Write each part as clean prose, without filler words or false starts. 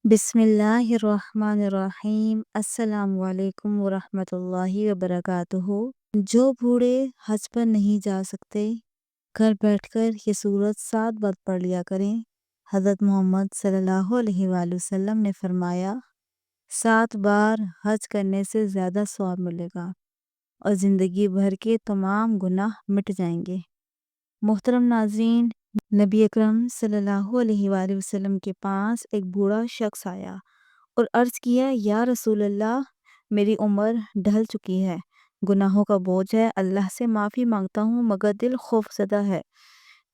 بسم اللہ الرحمن الرحیم۔ السلام علیکم ورحمۃ اللہ وبرکاتہ۔ جو بوڑھے حج پر نہیں جا سکتے، گھر بیٹھ کر یہ سورت 7 بار پڑھ لیا کریں۔ حضرت محمد صلی اللہ علیہ وآلہ وسلم نے فرمایا، 7 بار حج کرنے سے زیادہ ثواب ملے گا اور زندگی بھر کے تمام گناہ مٹ جائیں گے۔ محترم ناظرین، نبی اکرم صلی اللہ علیہ وآلہ وسلم کے پاس ایک بوڑھا شخص آیا اور عرض کیا، یا رسول اللہ، میری عمر ڈھل چکی ہے، گناہوں کا بوجھ ہے، اللہ سے معافی مانگتا ہوں مگر دل خوف زدہ ہے۔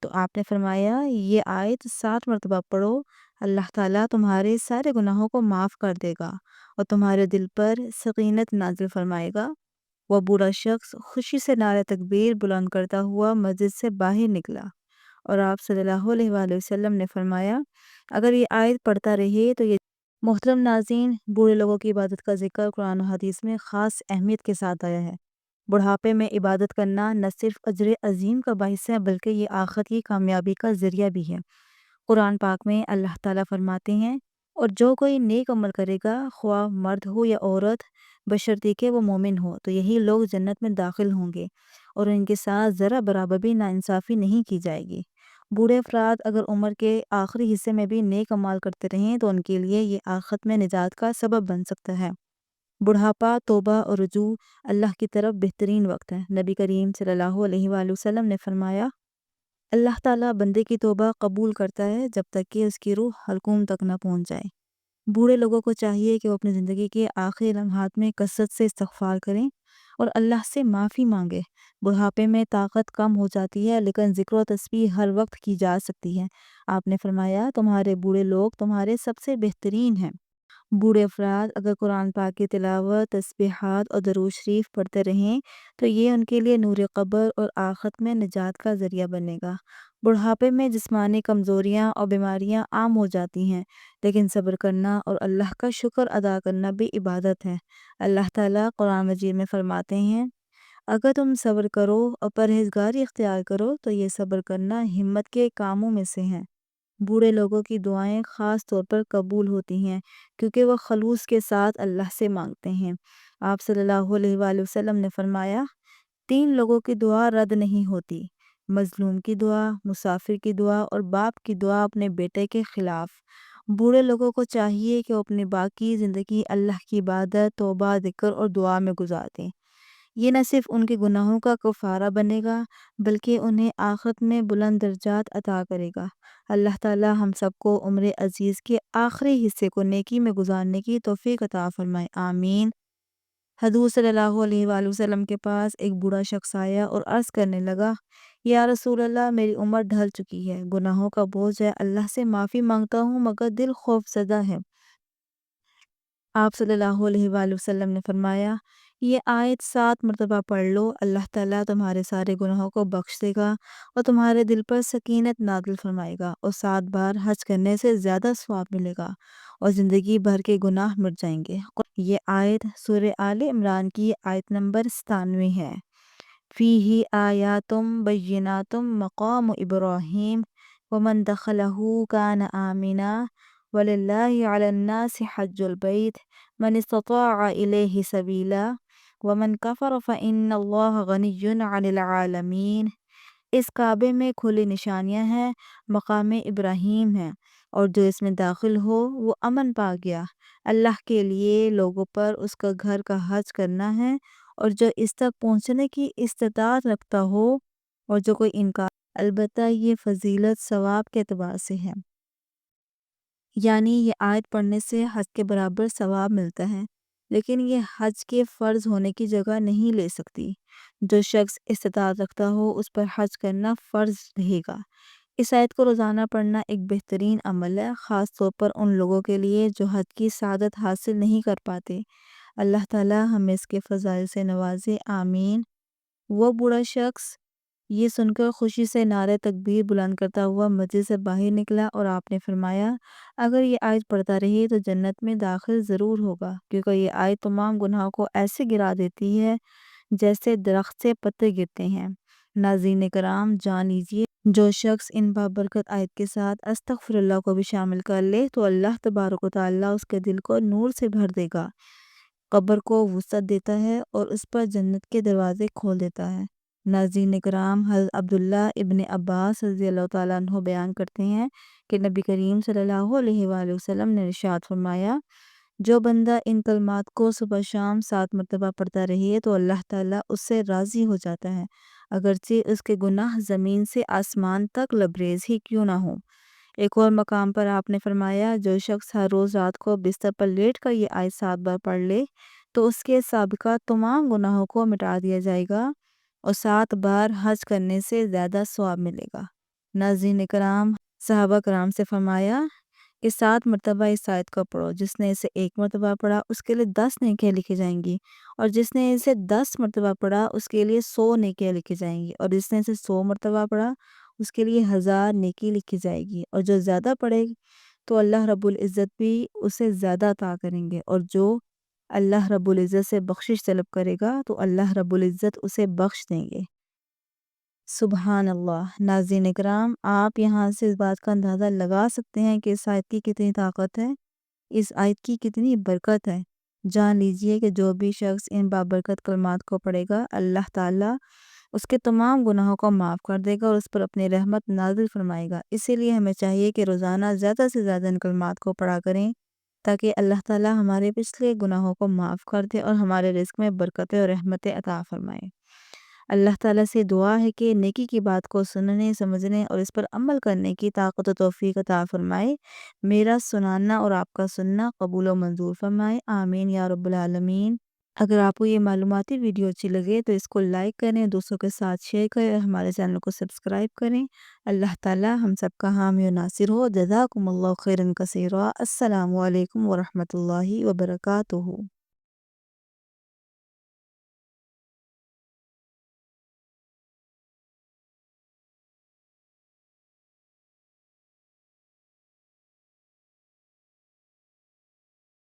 تو آپ نے فرمایا، یہ آیت 7 مرتبہ پڑھو، اللہ تعالیٰ تمہارے سارے گناہوں کو معاف کر دے گا اور تمہارے دل پر سکینت نازل فرمائے گا۔ وہ بوڑھا شخص خوشی سے نعرہ تکبیر بلند کرتا ہوا مسجد سے باہر نکلا اور آپ صلی اللہ علیہ وآلہ وسلم نے فرمایا، اگر یہ آیت پڑھتا رہے تو یہ محترم ناظرین، بوڑھے لوگوں کی عبادت کا ذکر قرآن و حدیث میں خاص اہمیت کے ساتھ آیا ہے۔ بڑھاپے میں عبادت کرنا نہ صرف اجر عظیم کا باعث ہے بلکہ یہ آخرت کی کامیابی کا ذریعہ بھی ہے۔ قرآن پاک میں اللہ تعالیٰ فرماتے ہیں، اور جو کوئی نیک عمل کرے گا، خواہ مرد ہو یا عورت، بشرطیکہ کہ وہ مومن ہو، تو یہی لوگ جنت میں داخل ہوں گے اور ان کے ساتھ ذرا برابر بھی ناانصافی نہیں کی جائے گی۔ بوڑھے افراد اگر عمر کے آخری حصے میں بھی نیک اعمال کرتے رہیں تو ان کے لیے یہ آخرت میں نجات کا سبب بن سکتا ہے۔ بڑھاپا، توبہ اور رجوع اللہ کی طرف بہترین وقت ہے۔ نبی کریم صلی اللہ علیہ وآلہ وسلم نے فرمایا، اللہ تعالیٰ بندے کی توبہ قبول کرتا ہے جب تک کہ اس کی روح حلقوم تک نہ پہنچ جائے۔ بوڑھے لوگوں کو چاہیے کہ وہ اپنی زندگی کے آخری لمحات میں کثرت سے استغفار کریں اور اللہ سے معافی مانگیں۔ بڑھاپے میں طاقت کم ہو جاتی ہے لیکن ذکر و تسبیح ہر وقت کی جا سکتی ہے۔ آپ نے فرمایا، تمہارے بوڑھے لوگ تمہارے سب سے بہترین ہیں۔ بوڑھے افراد اگر قرآن پاک کی تلاوت، تسبیحات اور درود شریف پڑھتے رہیں تو یہ ان کے لیے نور قبر اور آخرت میں نجات کا ذریعہ بنے گا۔ بڑھاپے میں جسمانی کمزوریاں اور بیماریاں عام ہو جاتی ہیں، لیکن صبر کرنا اور اللہ کا شکر ادا کرنا بھی عبادت ہے۔ اللہ تعالیٰ قرآن مجید میں فرماتے ہیں، اگر تم صبر کرو اور پرہیزگاری اختیار کرو تو یہ صبر کرنا ہمت کے کاموں میں سے ہیں۔ بوڑھے لوگوں کی دعائیں خاص طور پر قبول ہوتی ہیں کیونکہ وہ خلوص کے ساتھ اللہ سے مانگتے ہیں۔ آپ صلی اللہ علیہ وآلہ وسلم نے فرمایا، 3 لوگوں کی دعا رد نہیں ہوتی، مظلوم کی دعا، مسافر کی دعا اور باپ کی دعا اپنے بیٹے کے خلاف۔ بوڑھے لوگوں کو چاہیے کہ وہ اپنی باقی زندگی اللہ کی عبادت، توبہ، ذکر اور دعا میں گزار دیں۔ یہ نہ صرف ان کے گناہوں کا کفارہ بنے گا بلکہ انہیں آخرت میں بلند درجات عطا کرے گا۔ اللہ تعالیٰ ہم سب کو عمر عزیز کے آخری حصے کو نیکی میں گزارنے کی توفیق عطا فرمائے، آمین۔ حضور صلی اللہ علیہ وآلہ وسلم کے پاس ایک بوڑھا شخص آیا اور عرض کرنے لگا، یا رسول اللہ، میری عمر ڈھل چکی ہے، گناہوں کا بوجھ ہے، اللہ سے معافی مانگتا ہوں مگر دل خوف زدہ ہے۔ آپ صلی اللہ علیہ وآلہ وسلم نے فرمایا، یہ آیت 7 مرتبہ پڑھ لو، اللہ تعالیٰ تمہارے سارے گناہوں کو بخش دے گا اور تمہارے دل پر سکینت نازل فرمائے گا اور 7 بار حج کرنے سے زیادہ ثواب ملے گا اور زندگی بھر کے گناہ مٹ جائیں گے۔ یہ آیت سورہ آل عمران کی آیت نمبر 97 ہے۔ فیہ آیات بینات مقام ابراہیم ومن دخلہ کان آمنا وللہ علی الناس حج البیت من استطاع الیہ سبیلا ومن کفر فإن اللہ غنی عن العالمین۔ اس کعبے میں کھلی نشانیاں ہیں، مقام ابراہیم ہے، اور جو اس میں داخل ہو وہ امن پا گیا۔ اللہ کے لیے لوگوں پر اس کا گھر کا حج کرنا ہے، اور جو اس تک پہنچنے کی استطاعت رکھتا ہو، اور جو کوئی انکار، البتہ یہ فضیلت ثواب کے اعتبار سے ہے، یعنی یہ آیت پڑھنے سے حج کے برابر ثواب ملتا ہے، لیکن یہ حج کے فرض ہونے کی جگہ نہیں لے سکتی۔ جو شخص استطاعت رکھتا ہو اس پر حج کرنا فرض رہے گا۔ اس آیت کو روزانہ پڑھنا ایک بہترین عمل ہے، خاص طور پر ان لوگوں کے لیے جو حج کی سعادت حاصل نہیں کر پاتے۔ اللہ تعالیٰ ہمیں اس کے فضائل سے نوازے، آمین۔ وہ بوڑھا شخص یہ سن کر خوشی سے نعرہ تکبیر بلند کرتا ہوا مسجد سے باہر نکلا اور آپ نے فرمایا، اگر یہ آیت پڑھتا رہے تو جنت میں داخل ضرور ہوگا، کیونکہ یہ آیت تمام گناہوں کو ایسے گرا دیتی ہے جیسے درخت سے پتے گرتے ہیں۔ ناظرین کرام، جان لیجیے جو شخص ان بابرکت آیت کے ساتھ استغفر اللہ کو بھی شامل کر لے تو اللہ تبارک و تعالیٰ اس کے دل کو نور سے بھر دے گا، قبر کو وسعت دیتا ہے اور اس پر جنت کے دروازے کھول دیتا ہے۔ ناظرین کرام، حضرت عبداللہ ابن عباس رضی اللہ تعالیٰ عنہ بیان کرتے ہیں کہ نبی کریم صلی اللہ علیہ وآلہ وسلم نے ارشاد فرمایا، جو بندہ ان کلمات کو صبح شام 7 مرتبہ پڑھتا رہے تو اللہ تعالیٰ اس سے راضی ہو جاتا ہے، اگرچہ اس کے گناہ زمین سے آسمان تک لبریز ہی کیوں نہ ہوں۔ ایک اور مقام پر آپ نے فرمایا، جو شخص ہر روز رات کو بستر پر لیٹ کر یہ آیت 7 بار پڑھ لے تو اس کے سابقہ تمام گناہوں کو مٹا دیا جائے گا اور 7 بار حج کرنے سے زیادہ ثواب ملے گا۔ ناظرین کرام، صحابہ کرام سے فرمایا کہ 7 مرتبہ اس آیت کو پڑھو، جس نے اسے 1 مرتبہ پڑھا اس کے لیے 10 نیکیاں لکھی جائیں گی، اور جس نے اسے 10 مرتبہ پڑھا اس کے لیے 100 نیکیاں لکھی جائیں گی، اور جس نے اسے 100 مرتبہ پڑھا اس کے لیے 1000 نیکی لکھی جائے گی، اور جو زیادہ پڑھے تو اللہ رب العزت بھی اسے زیادہ عطا کریں گے، اور جو اللہ رب العزت سے بخشش طلب کرے گا تو اللہ رب العزت اسے بخش دیں گے۔ سبحان اللہ۔ ناظرین اکرام، آپ یہاں سے اس بات کا اندازہ لگا سکتے ہیں کہ اس آیت کی کتنی طاقت ہے، اس آیت کی کتنی برکت ہے۔ جان لیجئے کہ جو بھی شخص ان بابرکت کلمات کو پڑھے گا، اللہ تعالیٰ اس کے تمام گناہوں کو معاف کر دے گا اور اس پر اپنی رحمت نازل فرمائے گا۔ اسی لیے ہمیں چاہیے کہ روزانہ زیادہ سے زیادہ ان کلمات کو پڑھا کریں، تاکہ اللہ تعالیٰ ہمارے پچھلے گناہوں کو معاف کر دے اور ہمارے رزق میں برکتیں اور رحمتیں عطا فرمائے۔ اللہ تعالیٰ سے دعا ہے کہ نیکی کی بات کو سننے، سمجھنے اور اس پر عمل کرنے کی طاقت و توفیق عطا فرمائے۔ میرا سنانا اور آپ کا سننا قبول و منظور فرمائے، آمین یا رب العالمین۔ اگر آپ کو یہ معلوماتی ویڈیو اچھی لگے تو اس کو لائک کریں، دوستوں کے ساتھ شیئر کریں اور ہمارے چینل کو سبسکرائب کریں۔ اللہ تعالیٰ ہم سب کا حامی و ناصر ہو۔ جزاکم اللہ خیرا کثیرا۔ السلام علیکم ورحمۃ اللہ وبرکاتہ۔